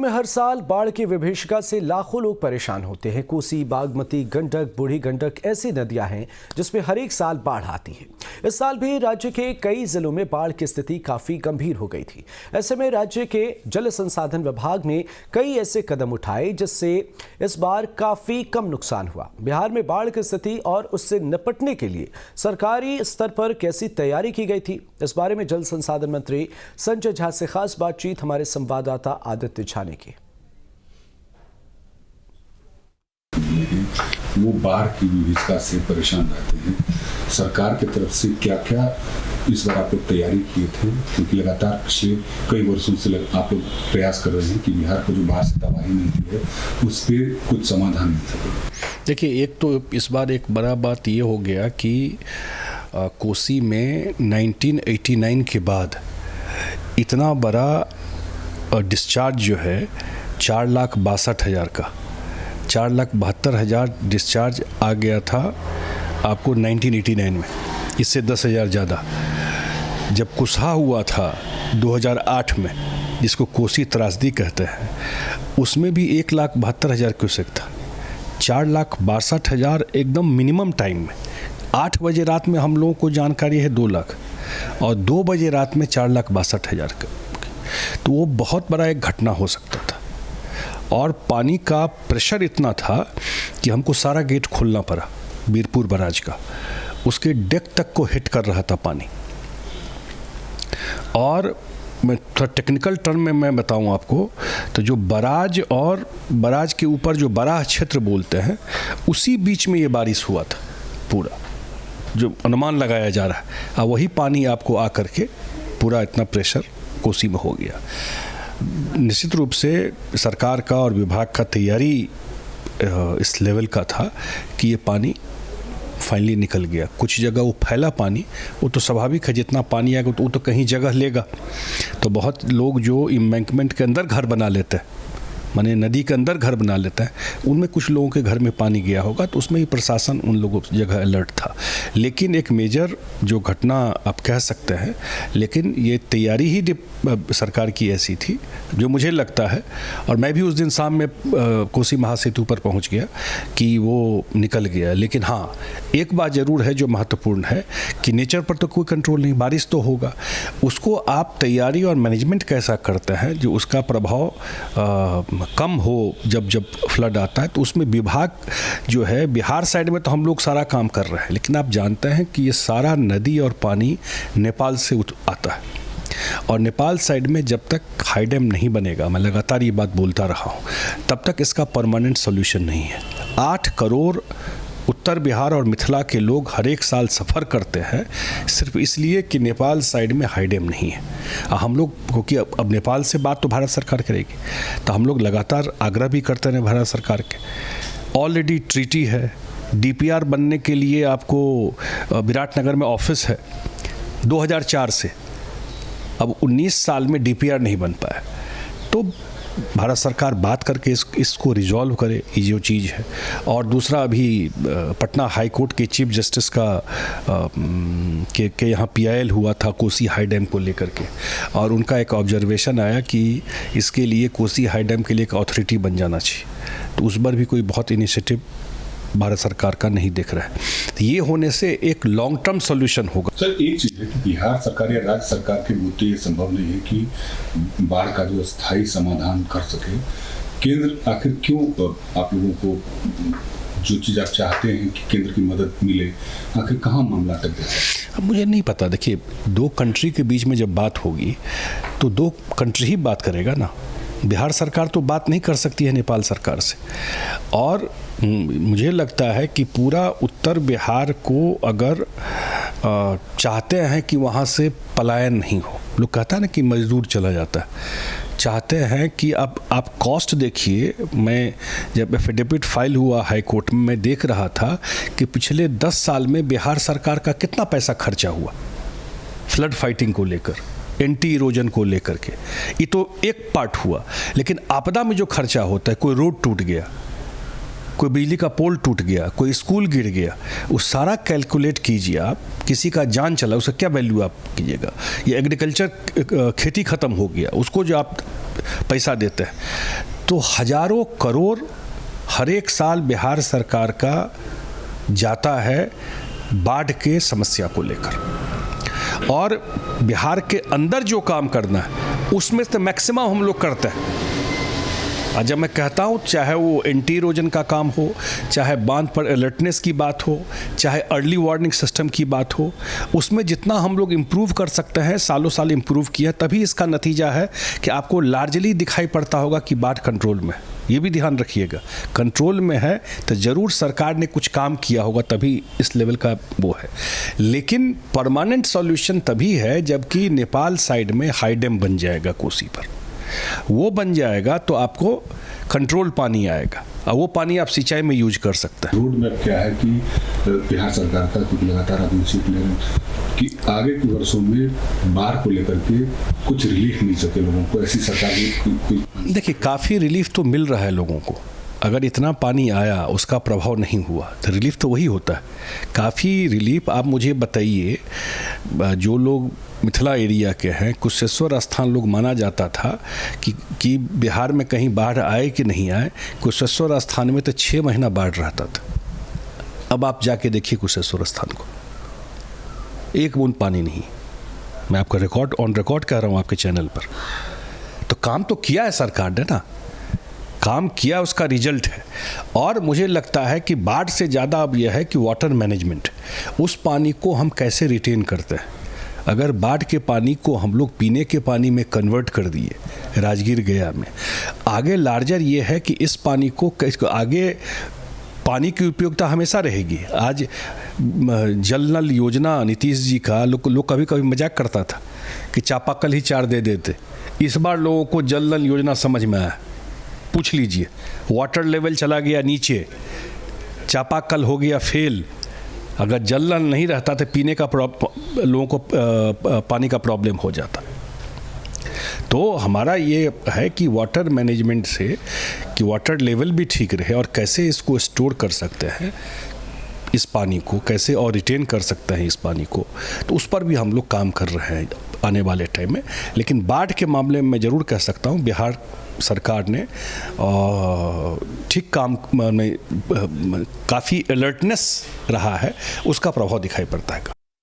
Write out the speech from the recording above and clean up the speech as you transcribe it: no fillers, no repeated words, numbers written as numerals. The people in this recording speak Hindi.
में हर साल बाढ़ की विभीषिका से लाखों लोग परेशान होते हैं। कोसी, बागमती, गंडक, बूढ़ी गंडक ऐसी नदियां हैं जिसमें हर एक साल बाढ़ आती है। इस साल भी राज्य के कई जिलों में बाढ़ की स्थिति काफी गंभीर हो गई थी। ऐसे में राज्य के जल संसाधन विभाग ने कई ऐसे कदम उठाए जिससे इस बार काफी कम नुकसान हुआ। बिहार में बाढ़ की स्थिति और उससे निपटने के लिए सरकारी स्तर पर कैसी तैयारी की गई थी, इस बारे में जल संसाधन मंत्री संजय झा से खास बातचीत हमारे संवाददाता आदित्य झा ने की। वो बाढ़ की विभीषिका से परेशान रहते हैं। सरकार की तरफ से क्या क्या इस बार आप लोग तैयारी किए थे, क्योंकि लगातार पिछले कई वर्षों से आप लोग प्रयास कर रहे हैं कि बिहार को जो बाढ़ से तबाही मिलती है उस पर कुछ समाधान मिल सके। देखिए, एक तो इस बार एक बड़ा बात ये हो गया कि कोसी में 1989 के बाद इतना बड़ा डिस्चार्ज जो है 4,62,000 का 4,72,000 डिस्चार्ज आ गया था आपको 1989 में, इससे 10,000 ज़्यादा। जब कुसहा हुआ था 2008 में, जिसको कोसी त्रासदी कहते हैं, उसमें भी 1,72,000 क्यूसेक था। 4,62,000 एकदम मिनिमम टाइम में। 8 बजे रात में हम लोगों को जानकारी है 2 लाख, और 2 बजे रात में 4,62,000 का। तो वो बहुत बड़ा एक घटना हो सकता था, और पानी का प्रेशर इतना था कि हमको सारा गेट खोलना पड़ा बीरपुर बराज का। उसके डेक तक को हिट कर रहा था पानी। और मैं थोड़ा टेक्निकल टर्म में मैं बताऊं आपको, तो जो बराज और बराज के ऊपर जो बराह क्षेत्र बोलते हैं, उसी बीच में ये बारिश हुआ था पूरा, जो अनुमान लगाया जा रहा है। और वही पानी आपको आकर के पूरा इतना प्रेशर कोसी में हो गया। निश्चित रूप से सरकार का और विभाग का तैयारी इस लेवल का था कि ये पानी फाइनली निकल गया। कुछ जगह वो फैला पानी, वो तो स्वाभाविक है, जितना पानी आएगा तो वो तो कहीं जगह लेगा। तो बहुत लोग जो एम्बैंकमेंट के अंदर घर बना लेते हैं, माने नदी के अंदर घर बना लेता है, उनमें कुछ लोगों के घर में पानी गया होगा, तो उसमें ही प्रशासन उन लोगों की जगह अलर्ट था। लेकिन एक मेजर जो घटना आप कह सकते हैं, लेकिन ये तैयारी ही सरकार की ऐसी थी जो मुझे लगता है, और मैं भी उस दिन शाम में कोसी महासेतु पर पहुंच गया कि वो निकल गया। लेकिन हाँ, एक बात ज़रूर है जो महत्वपूर्ण है कि नेचर पर तो कोई कंट्रोल नहीं, बारिश तो होगा, उसको आप तैयारी और मैनेजमेंट कैसा करते हैं जो उसका प्रभाव कम हो। जब फ्लड आता है तो उसमें विभाग जो है, बिहार साइड में तो हम लोग सारा काम कर रहे हैं, लेकिन आप जानते हैं कि ये सारा नदी और पानी नेपाल से आता है, और नेपाल साइड में जब तक हाई डैम नहीं बनेगा, मैं लगातार ये बात बोलता रहा हूँ, तब तक इसका परमानेंट सोल्यूशन नहीं है। 8 करोड़ उत्तर बिहार और मिथिला के लोग हर एक साल सफ़र करते हैं सिर्फ इसलिए कि नेपाल साइड में हाई डैम नहीं है। हम लोग, क्योंकि अब नेपाल से बात तो भारत सरकार करेगी, तो हम लोग लगातार आग्रह भी करते रहे भारत सरकार के। ऑलरेडी ट्रीटी है, DPR बनने के लिए आपको विराटनगर में ऑफिस है 2004 से, अब 19 साल में DPR नहीं बन पाया। तो भारत सरकार बात करके इसको रिजॉल्व करे, ये जो चीज़ है। और दूसरा, अभी पटना हाई कोर्ट के चीफ जस्टिस का के यहाँ PIL हुआ था कोसी हाई डैम को लेकर के, और उनका एक ऑब्जर्वेशन आया कि इसके लिए कोसी हाई डैम के लिए एक अथॉरिटी बन जाना चाहिए। तो उस पर भी कोई बहुत इनिशिएटिव भारत सरकार का नहीं दिख रहा है। तो ये होने से एक लॉन्ग टर्म सॉल्यूशन होगा। सर, एक चीज़ है कि बिहार सरकार या राज्य सरकार के मुद्दे ये संभव नहीं है कि बाढ़ का जो स्थायी समाधान कर सके। केंद्र आखिर क्यों आप लोगों को जो चीज़ आप चाहते हैं कि केंद्र की मदद मिले, आखिर कहाँ मामला अटक गया? अब मुझे नहीं पता। देखिए, 2 कंट्री के बीच में जब बात होगी तो 2 कंट्री ही बात करेगा ना। बिहार सरकार तो बात नहीं कर सकती है नेपाल सरकार से। और मुझे लगता है कि पूरा उत्तर बिहार को अगर चाहते हैं कि वहाँ से पलायन नहीं हो, लोग कहता है ना कि मजदूर चला जाता है, चाहते हैं कि अब आप कॉस्ट देखिए। मैं जब एफिडेविट फाइल हुआ हाई कोर्ट में, मैं देख रहा था कि पिछले 10 साल में बिहार सरकार का कितना पैसा खर्चा हुआ फ्लड फाइटिंग को लेकर, एंटी इरोजन को लेकर के। ये तो एक पार्ट हुआ, लेकिन आपदा में जो खर्चा होता है, कोई रोड टूट गया, कोई बिजली का पोल टूट गया, कोई स्कूल गिर गया, वो सारा कैलकुलेट कीजिए आप। किसी का जान चला, उसका क्या वैल्यू आप कीजिएगा। ये एग्रीकल्चर खेती ख़त्म हो गया, उसको जो आप पैसा देते हैं, तो हजारों करोड़ हर एक साल बिहार सरकार का जाता है बाढ़ के समस्या को लेकर। और बिहार के अंदर जो काम करना है उसमें से मैक्सिमम हम लोग करते हैं। और जब मैं कहता हूँ, चाहे वो एंटी इरोजन का काम हो, चाहे बांध पर अलर्टनेस की बात हो, चाहे अर्ली वार्निंग सिस्टम की बात हो, उसमें जितना हम लोग इम्प्रूव कर सकते हैं, सालों साल इम्प्रूव किया, तभी इसका नतीजा है कि आपको लार्जली दिखाई पड़ता होगा कि बाढ़ कंट्रोल में। ये भी ध्यान रखिएगा, कंट्रोल में है तो ज़रूर सरकार ने कुछ काम किया होगा, तभी इस लेवल का वो है। लेकिन परमानेंट सॉल्यूशन तभी है जबकि नेपाल साइड में हाई डैम बन जाएगा कोसी पर। वो बन जाएगा तो आपको कंट्रोल पानी आएगा, और वो पानी आप सिंचाई में यूज कर सकते हैं। रोड मैप क्या है कि बिहार सरकार का, क्योंकि लगातार आप इनिशिएटिव ले रहे हैं कि आगे के वर्षों में बाढ़ को लेकर के कुछ रिलीफ मिल सके लोगों को, ऐसी सरकार की। देखिए, काफ़ी रिलीफ तो मिल रहा है लोगों को। अगर इतना पानी आया, उसका प्रभाव नहीं हुआ, तो रिलीफ तो वही होता है, काफ़ी रिलीफ। आप मुझे बताइए, जो लोग मिथिला एरिया के हैं, कुशेश्वर स्थान लोग माना जाता था कि बिहार में कहीं बाढ़ आए कि नहीं आए, कुशेश्वर स्थान में तो 6 महीना बाढ़ रहता था। अब आप जाके देखिए कुशेश्वर स्थान को, एक बूंद पानी नहीं। मैं आपका ऑन रिकॉर्ड कह रहा हूँ आपके चैनल पर। तो काम तो किया है सरकार ने ना, काम किया, उसका रिजल्ट है। और मुझे लगता है कि बाढ़ से ज़्यादा अब यह है कि वाटर मैनेजमेंट, उस पानी को हम कैसे रिटेन करते हैं। अगर बाढ़ के पानी को हम लोग पीने के पानी में कन्वर्ट कर दिए राजगीर गया में, आगे लार्जर ये है कि इस पानी को आगे पानी की उपयोगिता हमेशा रहेगी। आज जल नल योजना नीतीश जी का लोग कभी कभी मजाक करता था कि चापाकल ही 4 दे देते। इस बार लोगों को जल नल योजना समझ में आया। पूछ लीजिए, वाटर लेवल चला गया नीचे, चापाकल हो गया फेल। अगर जल नल नहीं रहता तो पीने का लोगों को पानी का प्रॉब्लम हो जाता। तो हमारा ये है कि वाटर मैनेजमेंट से कि वाटर लेवल भी ठीक रहे, और कैसे इसको स्टोर कर सकते हैं इस पानी को, कैसे और रिटेन कर सकते हैं इस पानी को, तो उस पर भी हम लोग काम कर रहे हैं आने वाले टाइम में। लेकिन बाढ़ के मामले में मैं ज़रूर कह सकता हूँ बिहार सरकार ने ठीक काम में काफ़ी अलर्टनेस रहा है, उसका प्रभाव दिखाई पड़ता है।